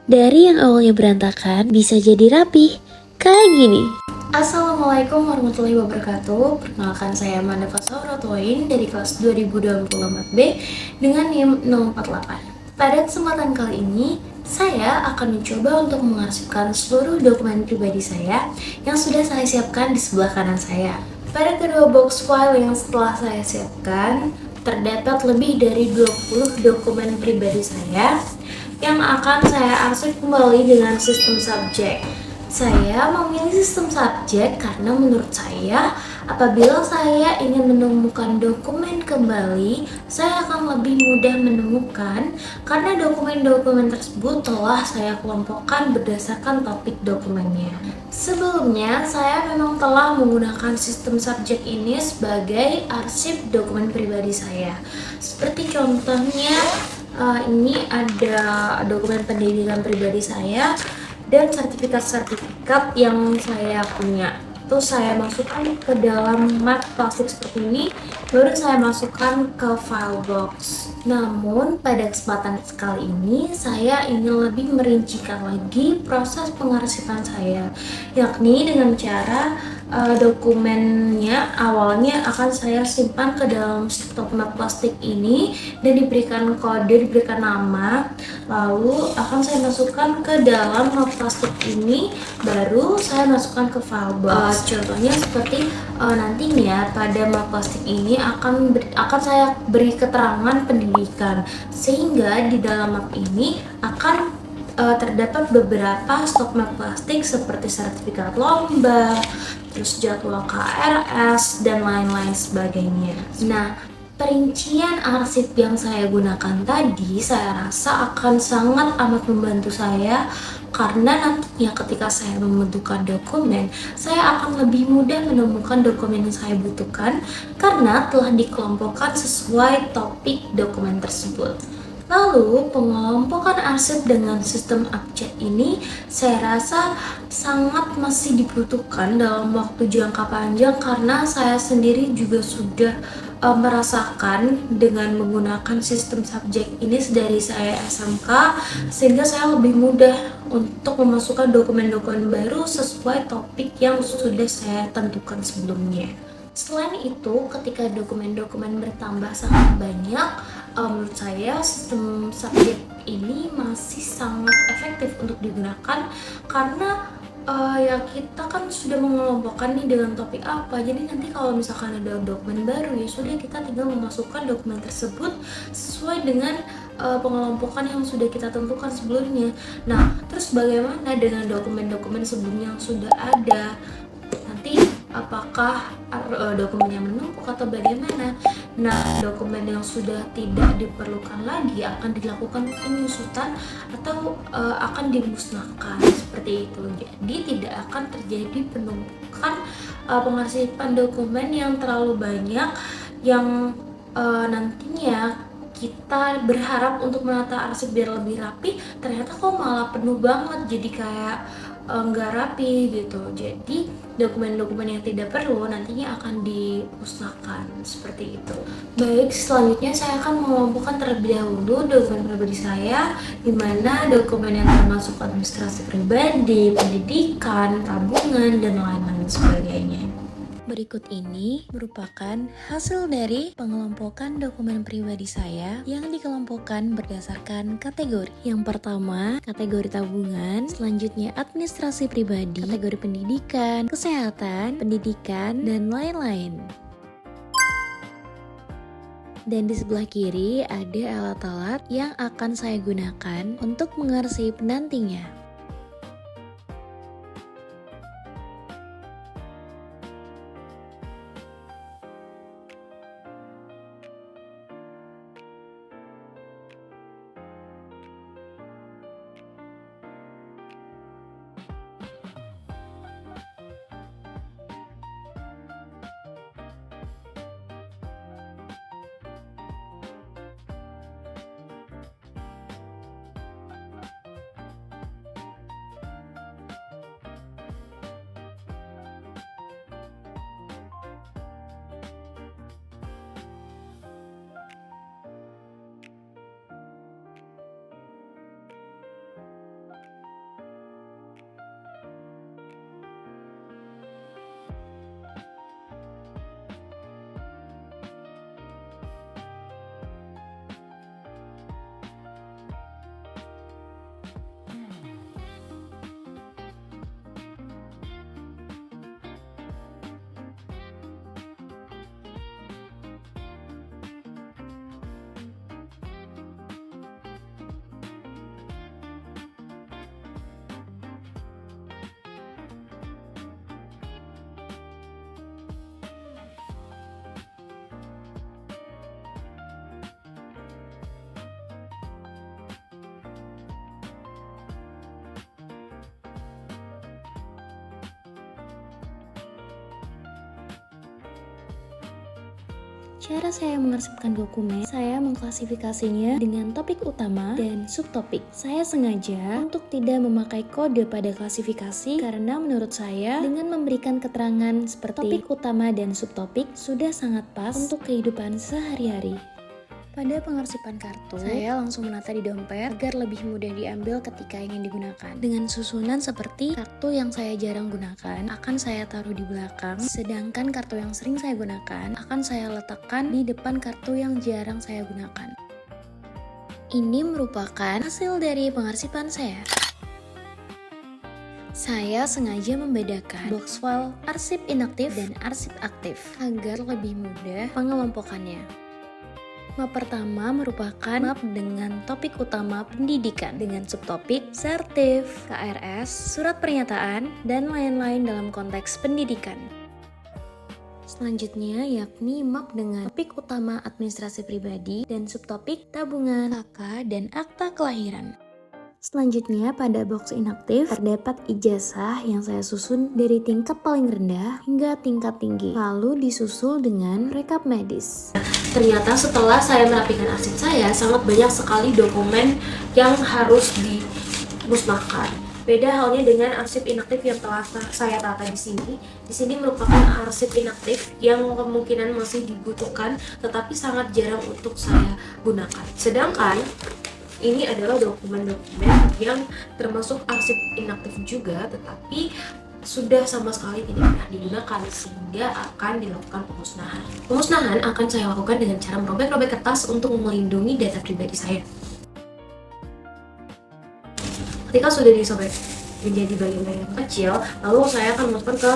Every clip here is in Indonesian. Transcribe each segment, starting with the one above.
Dari yang awalnya berantakan bisa jadi rapih, kayak gini. Assalamualaikum warahmatullahi wabarakatuh. Perkenalkan saya Amanda Fasaurotoin dari kelas 2024B dengan NIM 048. Pada kesempatan kali ini, saya akan mencoba untuk mengarsipkan seluruh dokumen pribadi saya yang sudah saya siapkan di sebelah kanan saya. Pada kedua box file yang setelah saya siapkan, terdapat lebih dari 20 dokumen pribadi saya yang akan saya arsip kembali dengan sistem subjek. Saya memilih sistem subjek karena menurut saya, apabila saya ingin menemukan dokumen kembali, saya akan lebih mudah menemukan karena dokumen-dokumen tersebut telah saya kelompokkan berdasarkan topik dokumennya. Sebelumnya, saya memang telah menggunakan sistem subjek ini sebagai arsip dokumen pribadi saya. Seperti contohnya, ini ada dokumen pendidikan pribadi saya dan sertifikat-sertifikat yang saya punya. Itu saya masukkan ke dalam mat plastik seperti ini, baru saya masukkan ke file box. Namun pada kesempatan kali ini saya ingin lebih merincikan lagi proses pengarsipan saya, yakni dengan cara dokumennya awalnya akan saya simpan ke dalam stok mat plastik ini dan diberikan kode, diberikan nama, lalu akan saya masukkan ke dalam mat plastik ini, baru saya masukkan ke file box. Contohnya seperti nantinya pada mat plastik ini akan saya beri keterangan pendidikan, sehingga di dalam map ini akan terdapat beberapa stok mat plastik seperti sertifikat lomba, terus jadwal KRS, dan lain-lain sebagainya. Nah, perincian arsip yang saya gunakan tadi saya rasa akan sangat amat membantu saya karena nantinya ketika saya membentukkan dokumen, saya akan lebih mudah menemukan dokumen yang saya butuhkan karena telah dikelompokkan sesuai topik dokumen tersebut. Lalu, pengelompokan arsip dengan sistem abjad ini saya rasa sangat masih dibutuhkan dalam waktu jangka panjang karena saya sendiri juga sudah merasakan dengan menggunakan sistem subjek ini dari saya SMK, sehingga saya lebih mudah untuk memasukkan dokumen-dokumen baru sesuai topik yang sudah saya tentukan sebelumnya. Selain itu, ketika dokumen-dokumen bertambah sangat banyak, menurut saya sistem subjek ini masih sangat efektif untuk digunakan karena ya kita kan sudah mengelompokkan nih dengan topik apa, jadi nanti kalau misalkan ada dokumen baru ya sudah kita tinggal memasukkan dokumen tersebut sesuai dengan pengelompokan yang sudah kita tentukan sebelumnya. Nah, terus bagaimana dengan dokumen-dokumen sebelumnya yang sudah ada? Nanti apakah dokumennya menumpuk atau bagaimana? Nah, dokumen yang sudah tidak diperlukan lagi akan dilakukan penyusutan atau akan dimusnahkan seperti itu. Jadi tidak akan terjadi penumpukan pengarsipan dokumen yang terlalu banyak yang nantinya kita berharap untuk menata arsip biar lebih rapi, ternyata kok malah penuh banget, jadi kayak nggak rapi gitu. Jadi dokumen-dokumen yang tidak perlu nantinya akan dimusnahkan seperti itu. Baik, selanjutnya saya akan mengelompokkan terlebih dahulu dokumen pribadi saya, di mana dokumen yang termasuk administrasi pribadi, pendidikan, tabungan, dan lain-lain sebagainya. Berikut ini merupakan hasil dari pengelompokan dokumen pribadi saya yang dikelompokkan berdasarkan kategori. Yang pertama, kategori tabungan, selanjutnya administrasi pribadi, kategori pendidikan, kesehatan, pendidikan, dan lain-lain. Dan di sebelah kiri ada alat-alat yang akan saya gunakan untuk mengarsip nantinya. Cara saya mengarsipkan dokumen, saya mengklasifikasinya dengan topik utama dan subtopik. Saya sengaja untuk tidak memakai kode pada klasifikasi karena menurut saya dengan memberikan keterangan seperti topik utama dan subtopik sudah sangat pas untuk kehidupan sehari-hari. Pada pengarsipan kartu, saya langsung menata di dompet agar lebih mudah diambil ketika ingin digunakan. Dengan susunan seperti kartu yang saya jarang gunakan akan saya taruh di belakang, sedangkan kartu yang sering saya gunakan akan saya letakkan di depan kartu yang jarang saya gunakan. Ini merupakan hasil dari pengarsipan saya. Saya sengaja membedakan box file arsip inaktif dan arsip aktif agar lebih mudah pengelompokannya. Map pertama merupakan map dengan topik utama pendidikan dengan subtopik sertif, KRS, surat pernyataan, dan lain-lain dalam konteks pendidikan. Selanjutnya yakni map dengan topik utama administrasi pribadi dan subtopik tabungan, KK, dan akta kelahiran. Selanjutnya pada box inaktif terdapat ijazah yang saya susun dari tingkat paling rendah hingga tingkat tinggi, lalu disusul dengan rekap medis. Ternyata setelah saya merapikan arsip saya, sangat banyak sekali dokumen yang harus dimusnahkan. Beda halnya dengan arsip inaktif yang telah saya tata di sini. Di sini merupakan arsip inaktif yang kemungkinan masih dibutuhkan, tetapi sangat jarang untuk saya gunakan. Sedangkan ini adalah dokumen-dokumen yang termasuk arsip inaktif juga, tetapi sudah sama sekali tidak pernah digunakan sehingga akan dilakukan pemusnahan. Pemusnahan akan saya lakukan dengan cara merobek-robek kertas untuk melindungi data pribadi saya. Ketika sudah disobek menjadi bagian-bagian kecil, lalu saya akan masukkan ke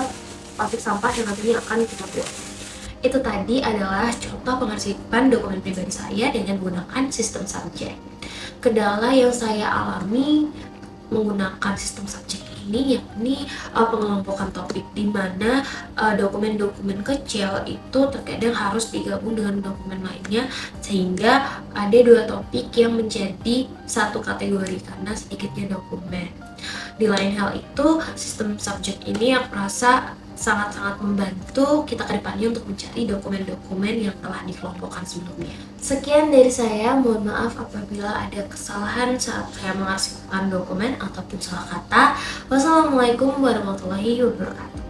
plastik sampah yang nantinya akan kita buang. Itu tadi adalah contoh pengarsipan dokumen pribadi saya dengan menggunakan sistem subjek. Kendala yang saya alami menggunakan sistem subjek ini yakni pengelompokan topik, di mana dokumen-dokumen kecil itu terkadang harus digabung dengan dokumen lainnya sehingga ada dua topik yang menjadi satu kategori karena sedikitnya dokumen. Di lain hal itu, sistem subjek ini yang merasa sangat-sangat membantu kita ke depannya untuk mencari dokumen-dokumen yang telah dikelompokkan sebelumnya. Sekian dari saya, mohon maaf apabila ada kesalahan saat saya mengarsipkan dokumen ataupun salah kata. Wassalamualaikum warahmatullahi wabarakatuh.